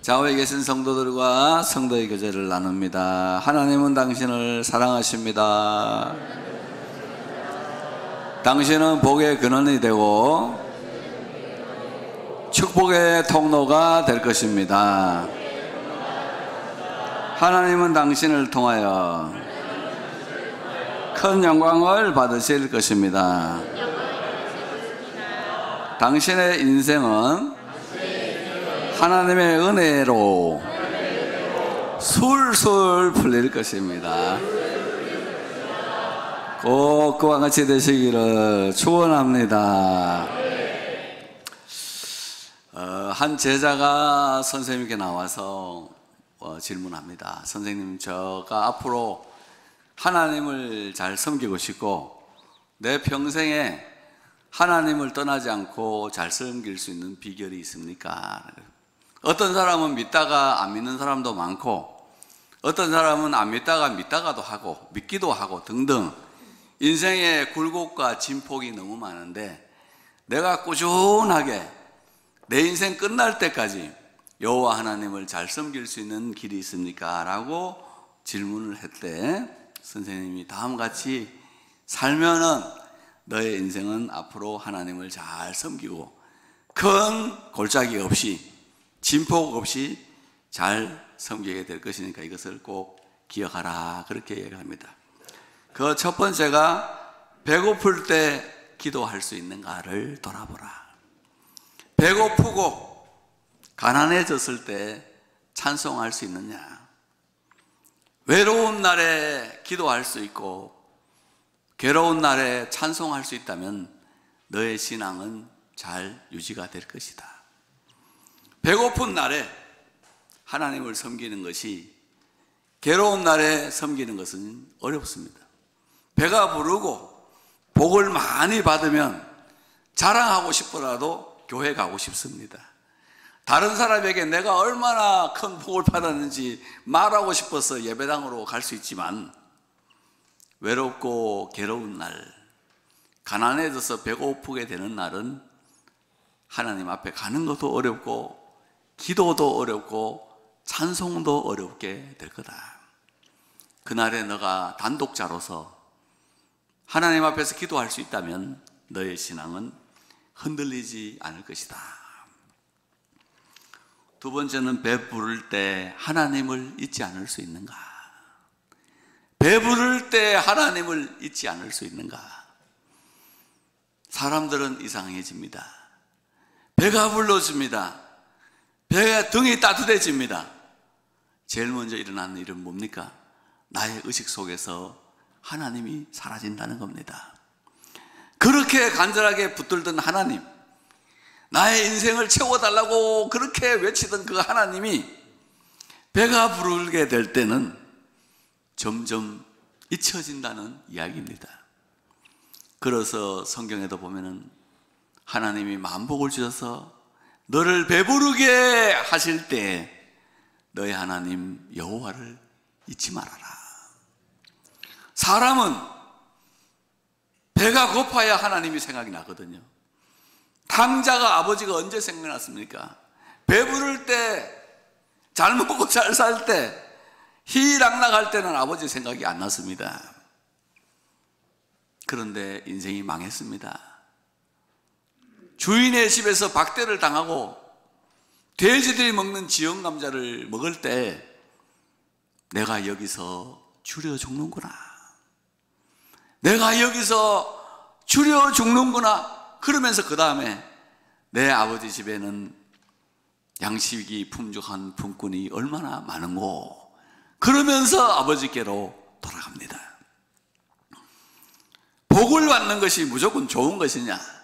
좌우에 계신 성도들과 성도의 교제를 나눕니다. 하나님은 당신을 사랑하십니다. 당신은 복의 근원이 되고 축복의 통로가 될 것입니다. 하나님은 당신을 통하여 큰 영광을 받으실 것입니다. 당신의 인생은 하나님의 은혜로 술술 풀릴 것입니다. 꼭 그와 같이 되시기를 축원합니다. 한 제자가 선생님께 나와서 질문합니다. 선생님, 제가 앞으로 하나님을 잘 섬기고 싶고 내 평생에 하나님을 떠나지 않고 잘 섬길 수 있는 비결이 있습니까? 어떤 사람은 믿다가 안 믿는 사람도 많고, 어떤 사람은 안 믿다가 믿다가도 하고 믿기도 하고 등등 인생의 굴곡과 진폭이 너무 많은데, 내가 꾸준하게 내 인생 끝날 때까지 여호와 하나님을 잘 섬길 수 있는 길이 있습니까? 라고 질문을 했대. 선생님이 다음과 같이 살면은 너의 인생은 앞으로 하나님을 잘 섬기고 큰 골짜기 없이 진폭 없이 잘 섬기게 될 것이니까 이것을 꼭 기억하라, 그렇게 얘기합니다. 그 첫 번째가 배고플 때 기도할 수 있는가를 돌아보라. 배고프고 가난해졌을 때 찬송할 수 있느냐. 외로운 날에 기도할 수 있고 괴로운 날에 찬송할 수 있다면 너의 신앙은 잘 유지가 될 것이다. 배고픈 날에 하나님을 섬기는 것이 괴로운 날에 섬기는 것은 어렵습니다. 배가 부르고 복을 많이 받으면 자랑하고 싶더라도 교회 가고 싶습니다. 다른 사람에게 내가 얼마나 큰 복을 받았는지 말하고 싶어서 예배당으로 갈 수 있지만, 외롭고 괴로운 날, 가난해져서 배고프게 되는 날은 하나님 앞에 가는 것도 어렵고 기도도 어렵고 찬송도 어렵게 될 거다. 그날에 너가 단독자로서 하나님 앞에서 기도할 수 있다면 너의 신앙은 흔들리지 않을 것이다. 두 번째는 배부를 때 하나님을 잊지 않을 수 있는가? 배부를 때 하나님을 잊지 않을 수 있는가? 사람들은 이상해집니다. 배가 불러집니다. 배가 등이 따뜻해집니다. 제일 먼저 일어나는 일은 뭡니까? 나의 의식 속에서 하나님이 사라진다는 겁니다. 그렇게 간절하게 붙들던 하나님, 나의 인생을 채워달라고 그렇게 외치던 그 하나님이 배가 부르게 될 때는 점점 잊혀진다는 이야기입니다. 그래서 성경에도 보면은 하나님이 만복을 주셔서 너를 배부르게 하실 때 너의 하나님 여호와를 잊지 말아라. 사람은 배가 고파야 하나님이 생각이 나거든요. 탕자가 아버지가 언제 생각났습니까? 배부를 때, 잘 먹고 잘 살 때, 희락락할 때는 아버지 생각이 안 났습니다. 그런데 인생이 망했습니다. 주인의 집에서 박대를 당하고 돼지들이 먹는 지형 감자를 먹을 때 내가 여기서 줄여 죽는구나, 내가 여기서 줄여 죽는구나, 그러면서 그 다음에 내 아버지 집에는 양식이 풍족한 품꾼이 얼마나 많은고, 그러면서 아버지께로 돌아갑니다. 복을 받는 것이 무조건 좋은 것이냐?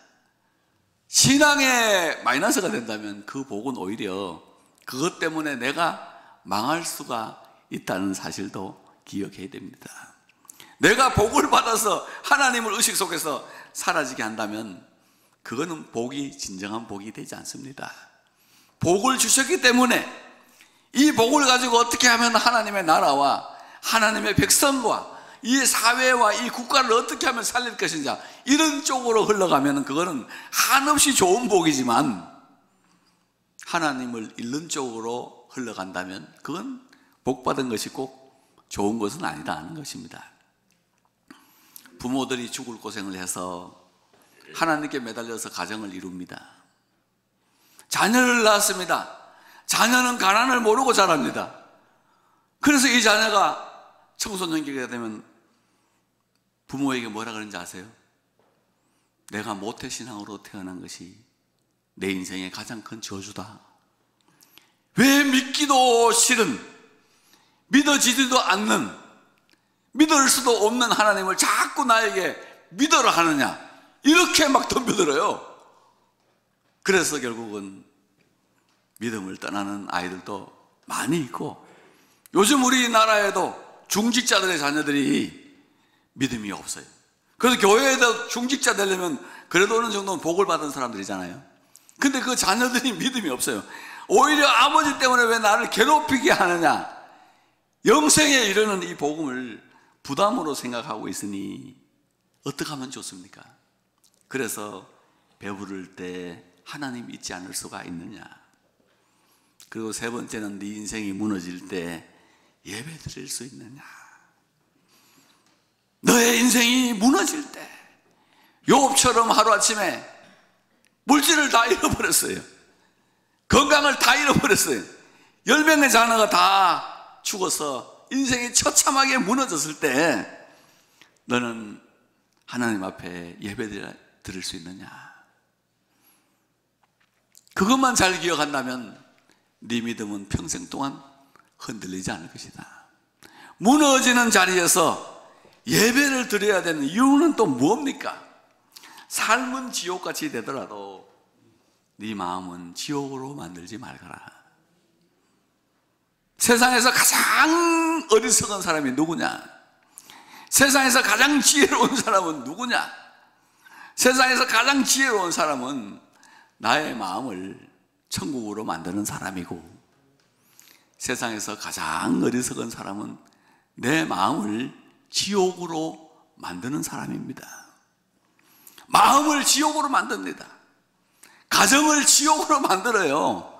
신앙에 마이너스가 된다면 그 복은 오히려 그것 때문에 내가 망할 수가 있다는 사실도 기억해야 됩니다. 내가 복을 받아서 하나님을 의식 속에서 사라지게 한다면 그거는 복이 진정한 복이 되지 않습니다. 복을 주셨기 때문에 이 복을 가지고 어떻게 하면 하나님의 나라와 하나님의 백성과 이 사회와 이 국가를 어떻게 하면 살릴 것인지 이런 쪽으로 흘러가면 그거는 한없이 좋은 복이지만 하나님을 잃는 쪽으로 흘러간다면 그건 복받은 것이 꼭 좋은 것은 아니다 하는 것입니다. 부모들이 죽을 고생을 해서 하나님께 매달려서 가정을 이룹니다. 자녀를 낳았습니다. 자녀는 가난을 모르고 자랍니다. 그래서 이 자녀가 청소년기가 되면 부모에게 뭐라 그러는지 아세요? 내가 모태신앙으로 태어난 것이 내 인생의 가장 큰 저주다. 왜 믿기도 싫은, 믿어지지도 않는, 믿을 수도 없는 하나님을 자꾸 나에게 믿으라 하느냐, 이렇게 막 덤벼들어요. 그래서 결국은 믿음을 떠나는 아이들도 많이 있고, 요즘 우리나라에도 중직자들의 자녀들이 믿음이 없어요. 그래서 교회에도 중직자 되려면 그래도 어느 정도는 복을 받은 사람들이잖아요. 근데 그 자녀들이 믿음이 없어요. 오히려 아버지 때문에 왜 나를 괴롭히게 하느냐, 영생에 이르는 이 복음을 부담으로 생각하고 있으니 어떻게 하면 좋습니까? 그래서 배부를 때 하나님 잊지 않을 수가 있느냐. 그리고 세 번째는 네 인생이 무너질 때 예배 드릴 수 있느냐. 너의 인생이 무너질 때 욥처럼 하루아침에 물질을 다 잃어버렸어요. 건강을 다 잃어버렸어요. 10명의 자녀가 다 죽어서 인생이 처참하게 무너졌을 때 너는 하나님 앞에 예배 드릴 수 있느냐. 그것만 잘 기억한다면 네 믿음은 평생 동안 흔들리지 않을 것이다. 무너지는 자리에서 예배를 드려야 되는 이유는 또 뭡니까? 삶은 지옥같이 되더라도 네 마음은 지옥으로 만들지 말거라. 세상에서 가장 어리석은 사람이 누구냐? 세상에서 가장 지혜로운 사람은 누구냐? 세상에서 가장 지혜로운 사람은 나의 마음을 천국으로 만드는 사람이고, 세상에서 가장 어리석은 사람은 내 마음을 지옥으로 만드는 사람입니다. 마음을 지옥으로 만듭니다. 가정을 지옥으로 만들어요.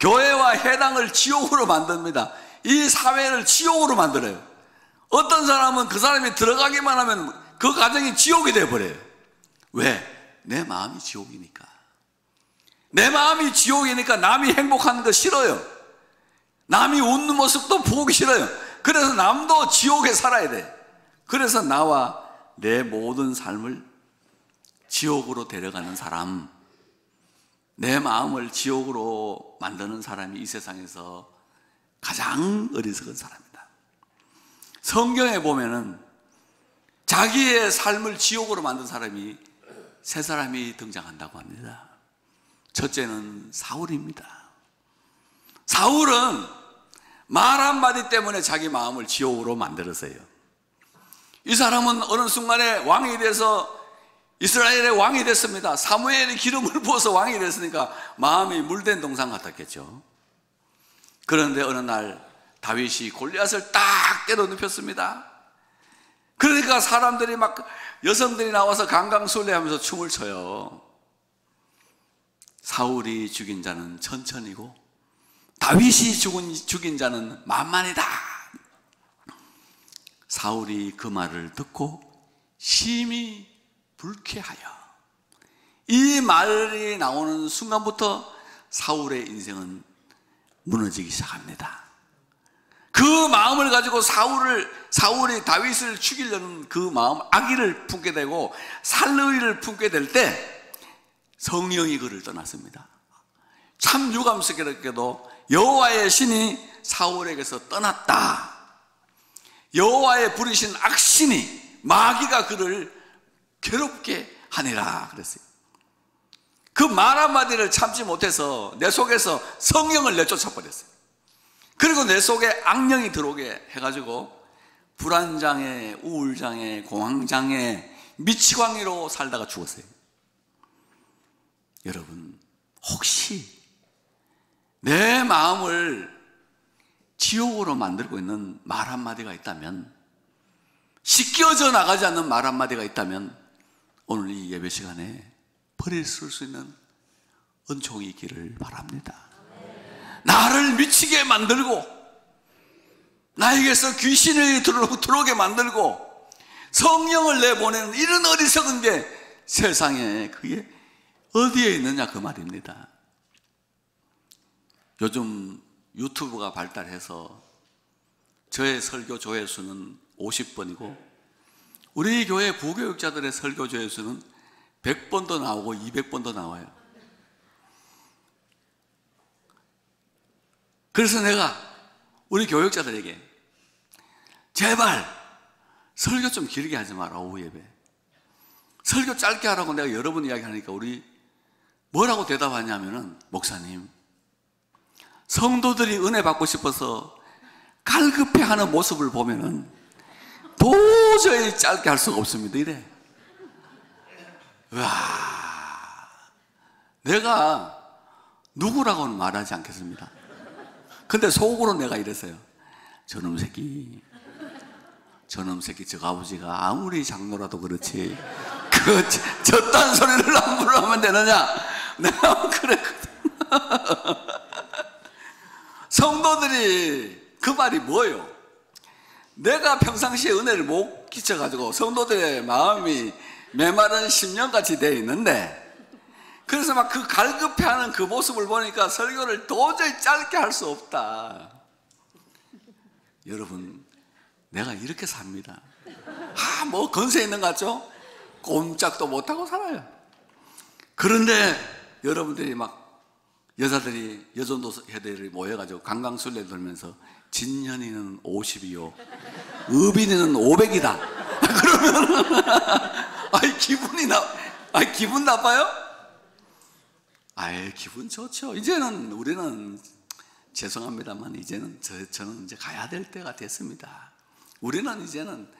교회와 해당을 지옥으로 만듭니다. 이 사회를 지옥으로 만들어요. 어떤 사람은 그 사람이 들어가기만 하면 그 가정이 지옥이 되어버려요. 왜? 내 마음이 지옥이니까. 내 마음이 지옥이니까 남이 행복하는 거 싫어요. 남이 웃는 모습도 보기 싫어요. 그래서 남도 지옥에 살아야 돼. 그래서 나와 내 모든 삶을 지옥으로 데려가는 사람, 내 마음을 지옥으로 만드는 사람이 이 세상에서 가장 어리석은 사람이다. 성경에 보면은 자기의 삶을 지옥으로 만든 사람이 세 사람이 등장한다고 합니다. 첫째는 사울입니다. 사울은 말 한마디 때문에 자기 마음을 지옥으로 만들었어요. 이 사람은 어느 순간에 왕이 돼서 이스라엘의 왕이 됐습니다. 사무엘이 기름을 부어서 왕이 됐으니까 마음이 물된 동상 같았겠죠. 그런데 어느 날 다윗이 골리앗을 딱 때려 눕혔습니다. 그러니까 사람들이 막, 여성들이 나와서 강강술래하면서 춤을 춰요. 사울이 죽인 자는 천천히고 다윗이 죽인 자는 만만이다. 사울이 그 말을 듣고 심히 불쾌하여, 이 말이 나오는 순간부터 사울의 인생은 무너지기 시작합니다. 그 마음을 가지고 사울이 다윗을 죽이려는 그 마음, 악의를 품게 되고 살의를 품게 될 때 성령이 그를 떠났습니다. 참 유감스럽게도 여호와의 신이 사울에게서 떠났다. 여호와의 부리신 악신이, 마귀가 그를 괴롭게 하니라 그랬어요. 그 말 한마디를 참지 못해서 내 속에서 성령을 내쫓아 버렸어요. 그리고 내 속에 악령이 들어오게 해가지고 불안장애, 우울장애, 공황장애, 미치광이로 살다가 죽었어요. 여러분, 혹시 내 마음을 지옥으로 만들고 있는 말 한마디가 있다면, 씻겨져 나가지 않는 말 한마디가 있다면 오늘 이 예배 시간에 버릴 수 있는 은총이 있기를 바랍니다. 나를 미치게 만들고 나에게서 귀신이 들어오게 만들고 성령을 내보내는 이런 어리석은 게 세상에 그게 어디에 있느냐 그 말입니다. 요즘 유튜브가 발달해서 저의 설교 조회수는 50번이고 우리 교회 부교육자들의 설교 조회수는 100번도 나오고 200번도 나와요. 그래서 내가 우리 교육자들에게 제발 설교 좀 길게 하지 마라. 오후 예배 설교 짧게 하라고 내가 여러 번 이야기하니까 우리 뭐라고 대답하냐면은, 목사님, 성도들이 은혜 받고 싶어서 갈급해하는 모습을 보면은 도저히 짧게 할 수가 없습니다. 이래. 와, 내가 누구라고는 말하지 않겠습니다. 근데 속으로 내가 이랬어요. 저놈 새끼 저 아버지가 아무리 장로라도 그렇지 저딴 소리를 함부로 하면 되느냐. 내가 그랬거든. 성도들이 그 말이 뭐예요? 내가 평상시에 은혜를 못 끼쳐가지고 성도들의 마음이 메마른 심령같이 되어 있는데, 그래서 막 그 갈급해하는 그 모습을 보니까 설교를 도저히 짧게 할 수 없다. 여러분, 내가 이렇게 삽니다. 뭐 건세 있는 것 같죠? 꼼짝도 못하고 살아요. 그런데 여러분들이 막 여자들이 여전도 회대를 모여가지고 강강술래 돌면서 진년이는 50이요 의빈이는 500이다 그러면 기분 나빠요? 기분 좋죠. 이제는 우리는 죄송합니다만 이제는 저는 이제 가야 될 때가 됐습니다. 우리는 이제는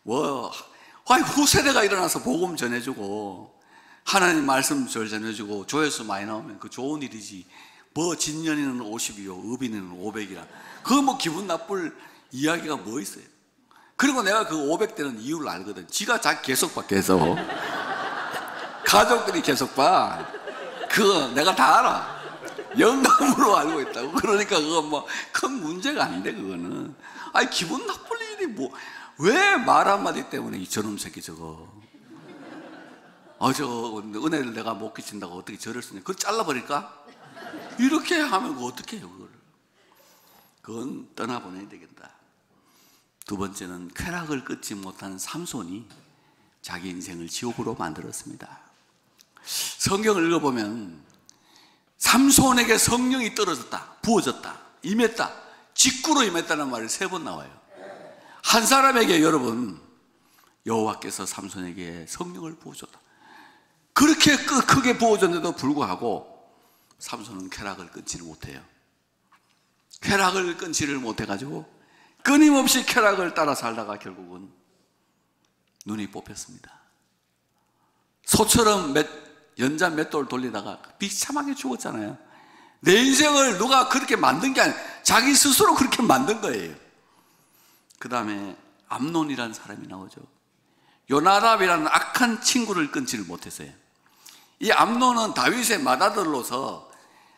후세대가 일어나서 복음 전해주고 하나님 말씀 전해주고 조회수 많이 나오면 그 좋은 일이지, 진년이는 50이요 의빈이는 500이라 그거 뭐 기분 나쁠 이야기가 뭐 있어요. 그리고 내가 그 500대는 이유를 알거든. 지가 계속 봐. 가족들이 계속 봐. 그거 내가 다 알아. 영감으로 알고 있다고. 그러니까 그거 뭐 큰 문제가 아닌데 그거는. 기분 나쁠 일이 왜 말 한마디 때문에 저놈 새끼 저거 은혜를 내가 못 끼친다고 어떻게 저럴 수 있냐. 그걸 잘라버릴까? 이렇게 하면 어떻게 해요 그걸. 그건 떠나보내야 되겠다. 두 번째는 쾌락을 끊지 못한 삼손이 자기 인생을 지옥으로 만들었습니다. 성경을 읽어보면 삼손에게 성령이 떨어졌다, 부어졌다, 임했다, 직구로 임했다는 말이 3번 나와요. 한 사람에게 여러분 여호와께서 삼손에게 성령을 부어줬다. 그렇게 크게 부어줬는데도 불구하고 삼손은 쾌락을 끊지를 못해요. 쾌락을 끊지를 못해가지고 끊임없이 쾌락을 따라 살다가 결국은 눈이 뽑혔습니다. 소처럼 연자 맷돌 돌리다가 비참하게 죽었잖아요. 내 인생을 누가 그렇게 만든 게 아니라 자기 스스로 그렇게 만든 거예요. 그 다음에 암논이라는 사람이 나오죠. 요나답이라는 악한 친구를 끊지를 못했어요. 이 암논은 다윗의 맏아들로서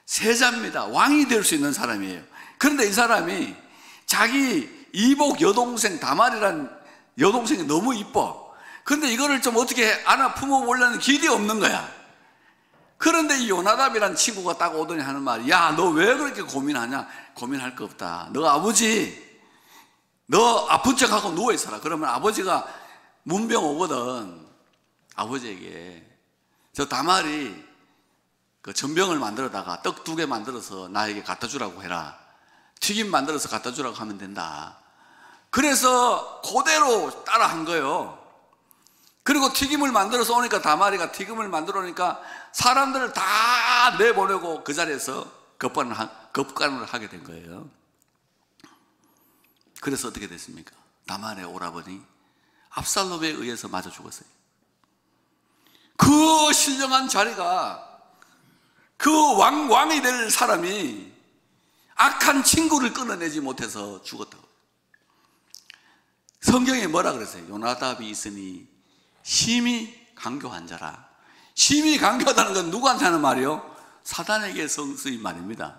세자입니다. 왕이 될 수 있는 사람이에요. 그런데 이 사람이 자기 이복 여동생 다말이라는 여동생이 너무 이뻐. 그런데 이거를 좀 어떻게 안아 품어보려는 길이 없는 거야. 그런데 이 요나답이라는 친구가 딱 오더니 하는 말이, 야, 너 왜 그렇게 고민하냐? 고민할 거 없다. 너 아버지, 너 아픈 척하고 누워있어라. 그러면 아버지가 문병 오거든. 아버지에게 저 다말이 그 전병을 만들어다가 떡 2개 만들어서 나에게 갖다 주라고 해라. 튀김 만들어서 갖다 주라고 하면 된다. 그래서 그대로 따라 한 거예요. 그리고 튀김을 만들어서 오니까 다말이가 튀김을 만들어 오니까 사람들을 다 내보내고 그 자리에서 급간을 하게 된 거예요. 그래서 어떻게 됐습니까? 다말의 오라버니 압살롬에 의해서 맞아 죽었어요. 그 신령한 자리가 그 왕이 될 사람이 악한 친구를 끊어내지 못해서 죽었다고. 성경에 뭐라 그랬어요? 요나답이 있으니 심히 강교한 자라. 심히 강교하다는 건 누구한테 하는 말이요? 사단에게 쓰인 말입니다.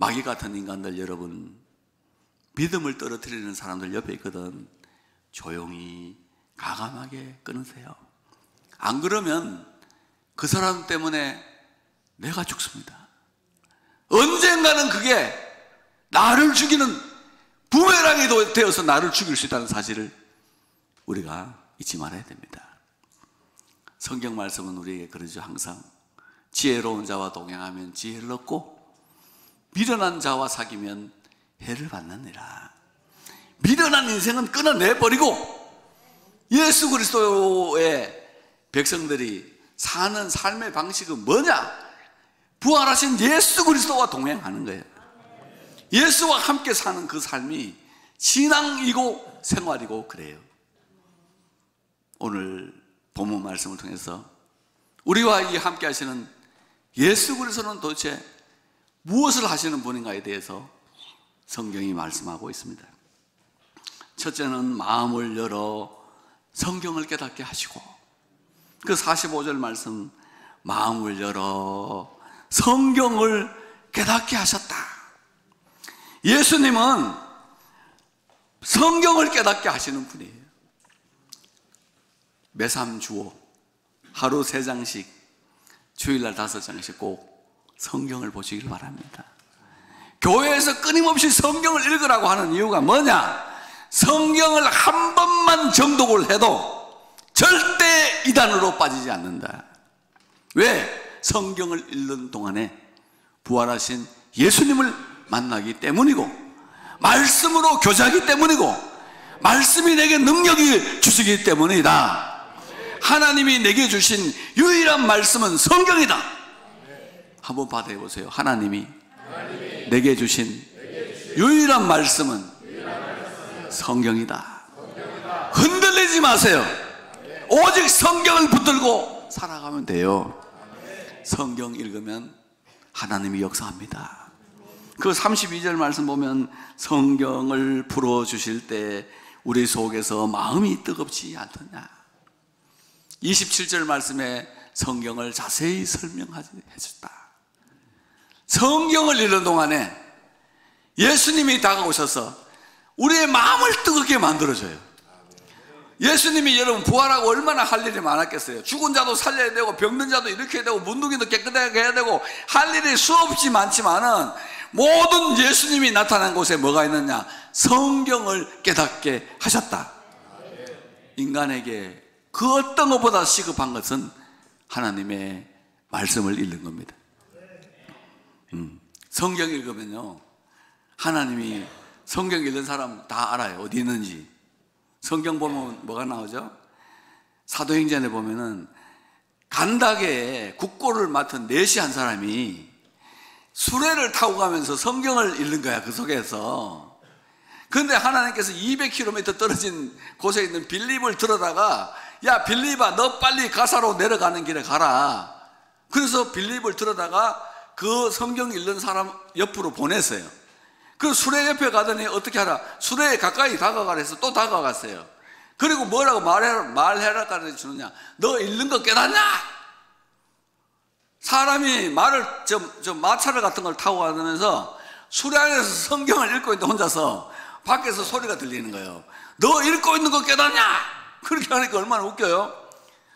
마귀 같은 인간들 여러분, 믿음을 떨어뜨리는 사람들 옆에 있거든. 조용히 가감하게 끊으세요. 안 그러면 그 사람 때문에 내가 죽습니다. 언젠가는 그게 나를 죽이는 부메랑이 되어서 나를 죽일 수 있다는 사실을 우리가 잊지 말아야 됩니다. 성경 말씀은 우리에게 그러죠. 항상 지혜로운 자와 동행하면 지혜를 얻고 미련한 자와 사귀면 해를 받느니라. 미련한 인생은 끊어내버리고 예수 그리스도의 백성들이 사는 삶의 방식은 뭐냐? 부활하신 예수 그리스도와 동행하는 거예요. 예수와 함께 사는 그 삶이 신앙이고 생활이고 그래요. 오늘 본문 말씀을 통해서 우리와 함께 하시는 예수 그리스도는 도대체 무엇을 하시는 분인가에 대해서 성경이 말씀하고 있습니다. 첫째는 마음을 열어 성경을 깨닫게 하시고, 그 45절 말씀, 마음을 열어 성경을 깨닫게 하셨다. 예수님은 성경을 깨닫게 하시는 분이에요. 매삼 주오 하루 3장씩, 주일날 5장씩 꼭 성경을 보시길 바랍니다. 교회에서 끊임없이 성경을 읽으라고 하는 이유가 뭐냐? 성경을 한 번만 정독을 해도 절대 이단으로 빠지지 않는다. 왜? 성경을 읽는 동안에 부활하신 예수님을 만나기 때문이고, 말씀으로 교제하기 때문이고, 말씀이 내게 능력을 주시기 때문이다. 하나님이 내게 주신 유일한 말씀은 성경이다. 한번 받아해 보세요. 하나님이 내게 주신 유일한 말씀은 성경이다. 흔들리지 마세요. 오직 성경을 붙들고 살아가면 돼요. 성경 읽으면 하나님이 역사합니다. 그 32절 말씀 보면 성경을 풀어주실 때 우리 속에서 마음이 뜨겁지 않더냐. 27절 말씀에 성경을 자세히 설명해줬다. 성경을 읽는 동안에 예수님이 다가오셔서 우리의 마음을 뜨겁게 만들어줘요. 예수님이 여러분 부활하고 얼마나 할 일이 많았겠어요. 죽은 자도 살려야 되고 병든 자도 일으켜야 되고 문둥이도 깨끗하게 해야 되고 할 일이 수없이 많지만은 모든 예수님이 나타난 곳에 뭐가 있느냐? 성경을 깨닫게 하셨다. 인간에게 그 어떤 것보다 시급한 것은 하나님의 말씀을 읽는 겁니다. 성경 읽으면요, 하나님이 성경 읽는 사람 다 알아요. 어디 있는지. 성경 보면 뭐가 나오죠? 사도행전에 보면은 간다게에 국고를 맡은 내시 한 사람이 수레를 타고 가면서 성경을 읽는 거야, 그 속에서. 그런데 하나님께서 200km 떨어진 곳에 있는 빌립을 들어다가, 야 빌립아, 너 빨리 가사로 내려가는 길에 가라. 그래서 빌립을 들어다가 그 성경 읽는 사람 옆으로 보냈어요. 그 수레 옆에 가더니 어떻게 하라? 수레에 가까이 다가가라 해서 또 다가갔어요. 그리고 뭐라고 말해라까지 주느냐? 너 읽는 거 깨닫냐? 사람이 말을 마차를 같은 걸 타고 가면서 수레 안에서 성경을 읽고 있는데 혼자서 밖에서 소리가 들리는 거예요. 너 읽고 있는 거 깨닫냐? 그렇게 하니까 얼마나 웃겨요.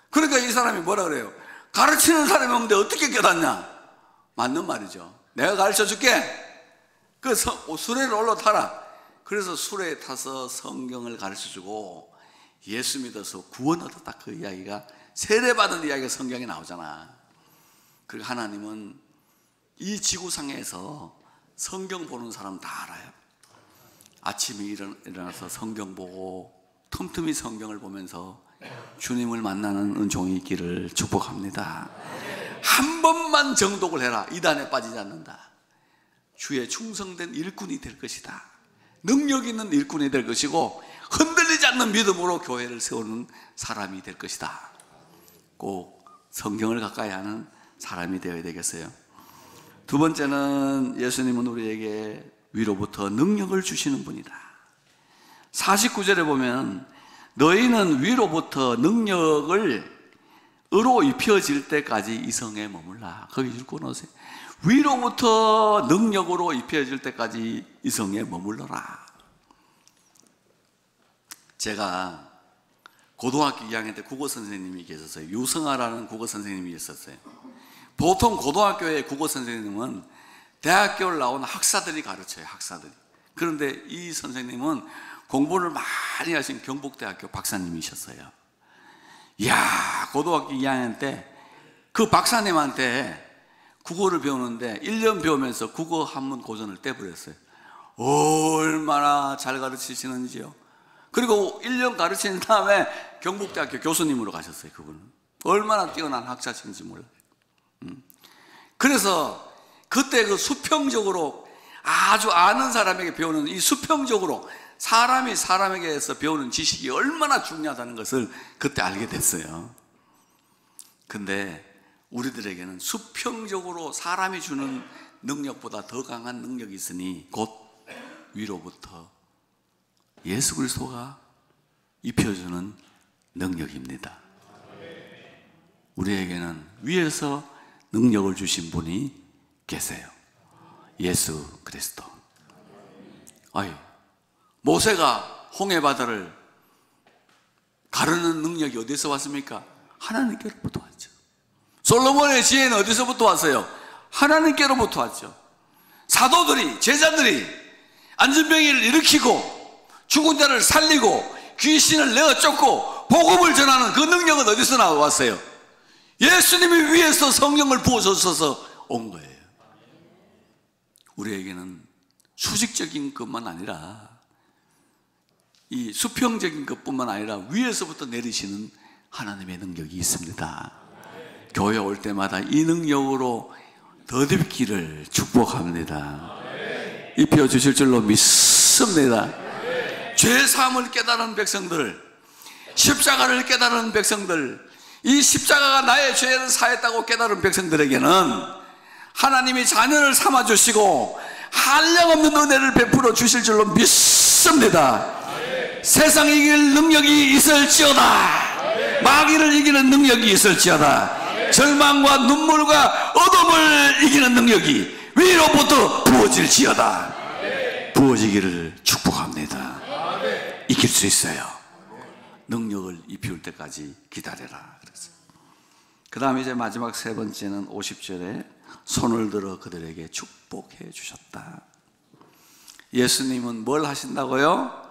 그러니까 이 사람이 뭐라 그래요? 가르치는 사람이 없는데 어떻게 깨닫냐? 맞는 말이죠. 내가 가르쳐 줄게. 그 수레를 올라타라. 그래서 수레에 타서 성경을 가르쳐 주고 예수 믿어서 구원 얻었다. 그 이야기가, 세례받은 이야기가 성경에 나오잖아. 그리고 하나님은 이 지구상에서 성경 보는 사람 다 알아요. 아침에 일어나서 성경 보고 틈틈이 성경을 보면서 주님을 만나는 은총이 있기를 축복합니다. 한 번만 정독을 해라. 이단에 빠지지 않는다. 주의 충성된 일꾼이 될 것이다. 능력 있는 일꾼이 될 것이고 흔들리지 않는 믿음으로 교회를 세우는 사람이 될 것이다. 꼭 성경을 가까이 하는 사람이 되어야 되겠어요. 두 번째는 예수님은 우리에게 위로부터 능력을 주시는 분이다. 49절에 보면 너희는 위로부터 능력을 의로 입혀질 때까지 이 성에 머물라. 거기 읽고 놓으세요. 위로부터 능력으로 입혀질 때까지 이 성에 머물러라. 제가 고등학교 2학년 때 국어 선생님이 계셨어요. 유성아라는 국어 선생님이 있었어요. 보통 고등학교의 국어 선생님은 대학교를 나온 학사들이 가르쳐요. 학사들이. 그런데 이 선생님은 공부를 많이 하신 경북대학교 박사님이셨어요. 이야, 고등학교 2학년 때 그 박사님한테 국어를 배우는데 1년 배우면서 국어 한문 고전을 떼버렸어요. 얼마나 잘 가르치시는지요. 그리고 1년 가르친 다음에 경북대학교 교수님으로 가셨어요. 그분은 얼마나 뛰어난 학자신지 몰라요. 그래서 그때 그 수평적으로 아주 아는 사람에게 배우는 이 수평적으로 사람이 사람에게서 배우는 지식이 얼마나 중요하다는 것을 그때 알게 됐어요. 근데 우리들에게는 수평적으로 사람이 주는 능력보다 더 강한 능력이 있으니 곧 위로부터 예수 그리스도가 입혀주는 능력입니다. 우리에게는 위에서 능력을 주신 분이 계세요. 예수 그리스도. 모세가 홍해 바다를 가르는 능력이 어디서 왔습니까? 하나님께로부터 왔죠. 솔로몬의 지혜는 어디서부터 왔어요? 하나님께로부터 왔죠. 사도들이, 제자들이 안전병이를 일으키고 죽은 자를 살리고 귀신을 내어 쫓고 복음을 전하는 그 능력은 어디서 나왔어요? 예수님이 위에서 성령을 부어주셔서 온 거예요. 우리에게는 수직적인 것만 아니라 이 수평적인 것뿐만 아니라 위에서부터 내리시는 하나님의 능력이 있습니다. 교회 올 때마다 이 능력으로 더딥기를 축복합니다. 입혀주실 줄로 믿습니다. 죄사함을 깨달은 백성들, 십자가를 깨달은 백성들, 이 십자가가 나의 죄를 사했다고 깨달은 백성들에게는 하나님이 자녀를 삼아주시고 한량없는 은혜를 베풀어 주실 줄로 믿습니다. 세상 이길 능력이 있을지어다. 마귀를 이기는 능력이 있을지어다. 절망과 눈물과 어둠을 이기는 능력이 위로부터 부어질지어다. 부어지기를 축복합니다. 이길 수 있어요. 능력을 입힐 때까지 기다려라. 그 다음에 이제 마지막 세 번째는 50절에 손을 들어 그들에게 축복해 주셨다. 예수님은 뭘 하신다고요?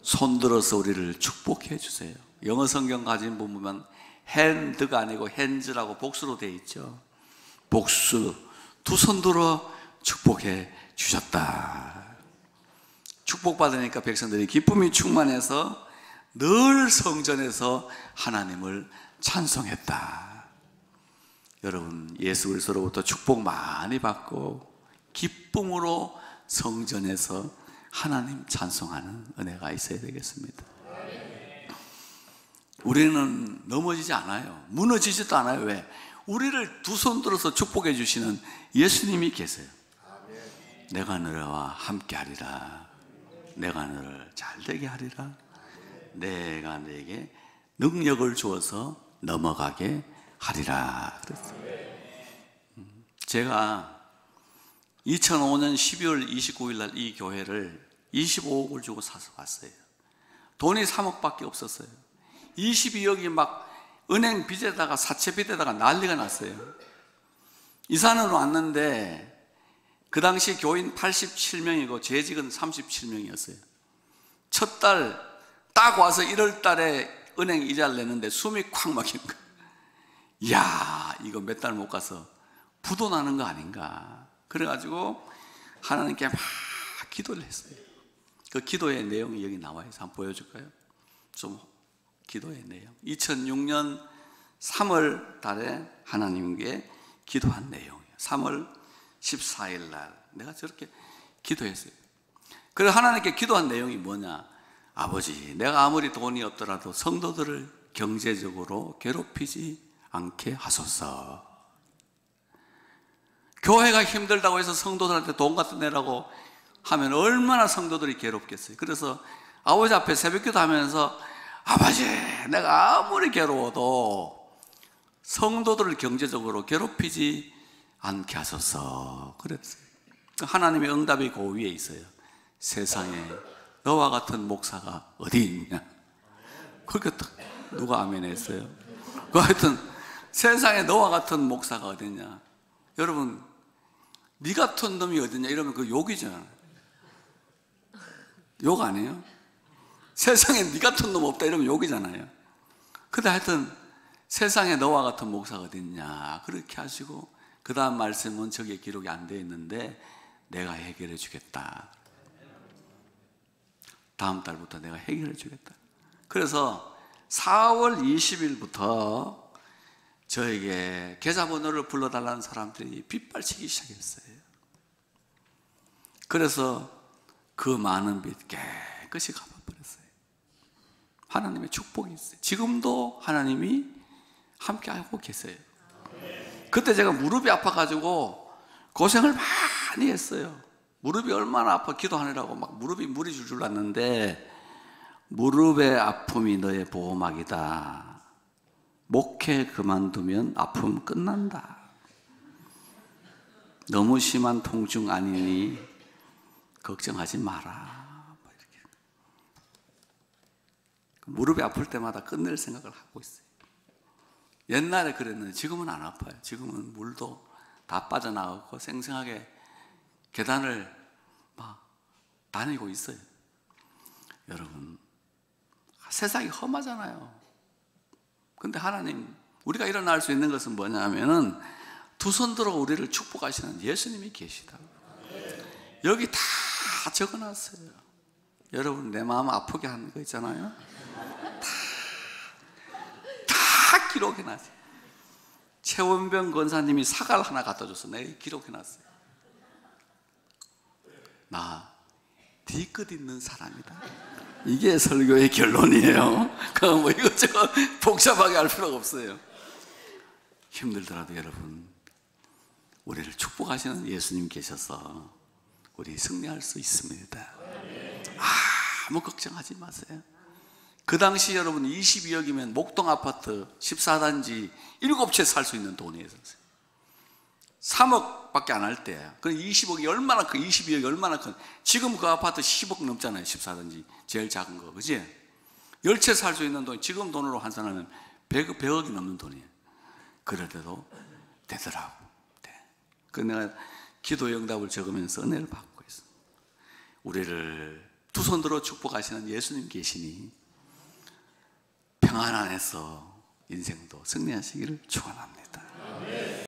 손 들어서 우리를 축복해 주세요. 영어 성경 가진 분 보면 핸드가 아니고 핸즈라고 복수로 되어 있죠. 복수, 두 손 들어 축복해 주셨다. 축복받으니까 백성들이 기쁨이 충만해서 늘 성전에서 하나님을 찬송했다. 여러분, 예수 그리스도로부터 축복 많이 받고 기쁨으로 성전에서 하나님 찬송하는 은혜가 있어야 되겠습니다. 우리는 넘어지지 않아요. 무너지지도 않아요. 왜? 우리를 두 손 들어서 축복해 주시는 예수님이 계세요. 내가 너와 함께 하리라. 내가 너를 잘되게 하리라. 내가 내게 능력을 주어서 넘어가게 하리라. 그랬어요. 제가 2005년 12월 29일 날 이 교회를 25억을 주고 사서 왔어요. 돈이 3억밖에 없었어요. 22억이 막 은행 빚에다가 사채 빚에다가 난리가 났어요. 이사는 왔는데 그 당시 교인 87명이고 재직은 37명이었어요. 첫 달 딱 와서 1월 달에 은행 이자를 냈는데 숨이 콱 막힌 거예요. 이야, 이거 몇 달 못 가서 부도 나는 거 아닌가. 그래가지고 하나님께 막 기도를 했어요. 그 기도의 내용이 여기 나와요. 한번 보여줄까요? 좀 기도의 내용. 2006년 3월 달에 하나님께 기도한 내용이에요. 3월 14일 날 내가 저렇게 기도했어요. 그래서 하나님께 기도한 내용이 뭐냐? 아버지, 내가 아무리 돈이 없더라도 성도들을 경제적으로 괴롭히지 않게 하소서. 교회가 힘들다고 해서 성도들한테 돈 갖다 내라고 하면 얼마나 성도들이 괴롭겠어요. 그래서 아버지 앞에 새벽기도 하면서 아버지, 내가 아무리 괴로워도 성도들을 경제적으로 괴롭히지 않게 하소서 그랬어요. 하나님의 응답이 그 위에 있어요. 세상에 너와 같은 목사가 어디 있냐. 그렇게 누가 아멘 했어요? 그 하여튼 세상에 너와 같은 목사가 어디 있냐. 여러분, 네 같은 놈이 어디 있냐 이러면 그 욕이잖아요. 욕 아니에요? 세상에 네 같은 놈 없다 이러면 욕이잖아요. 근데 하여튼 세상에 너와 같은 목사가 어디 있냐 그렇게 하시고, 그 다음 말씀은 저기에 기록이 안 되어 있는데 내가 해결해 주겠다. 다음 달부터 내가 해결해 주겠다. 그래서 4월 20일부터 저에게 계좌번호를 불러달라는 사람들이 빗발치기 시작했어요. 그래서 그 많은 빚 깨끗이 갚아버렸어요. 하나님의 축복이 있어요. 지금도 하나님이 함께하고 계세요. 그때 제가 무릎이 아파가지고 고생을 많이 했어요. 무릎이 얼마나 아파 기도하느라고 막 무릎이 물이 줄줄 났는데, 무릎의 아픔이 너의 보호막이다. 목회 그만두면 아픔 끝난다. 너무 심한 통증 아니니 걱정하지 마라. 이렇게. 무릎이 아플 때마다 끝낼 생각을 하고 있어요. 옛날에 그랬는데 지금은 안 아파요. 지금은 물도 다 빠져나가고 생생하게 계단을 막 다니고 있어요. 여러분, 세상이 험하잖아요. 근데 하나님, 우리가 일어날 수 있는 것은 뭐냐면은 두 손 들어 우리를 축복하시는 예수님이 계시다. 여기 다 적어놨어요. 여러분, 내 마음 아프게 하는 거 있잖아요. 다 기록해놨어요. 최원병 권사님이 사과를 하나 갖다 줬어. 내가 기록해놨어요. 나 뒤끝 있는 사람이다. 이게 설교의 결론이에요. 그럼 뭐 이것저것 복잡하게 할 필요가 없어요. 힘들더라도 여러분, 우리를 축복하시는 예수님 계셔서 우리 승리할 수 있습니다. 아무 걱정하지 마세요. 그 당시 여러분 22억이면 목동 아파트 14단지 7채 살 수 있는 돈이 있었어요. 3억밖에 안 할 때. 그 20억이 얼마나 큰, 22억이 얼마나 큰. 지금 그 아파트 10억 넘잖아요. 14단지 제일 작은 거, 그지? 10채 살 수 있는 돈, 지금 돈으로 환산하면 100억이 넘는 돈이에요. 그럴 때도 되더라고. 네. 그 내가 기도 응답을 적으면서 은혜를 받고 있어. 우리를 두 손 들어 축복하시는 예수님 계시니 평안 안에서 인생도 승리하시기를 축원합니다.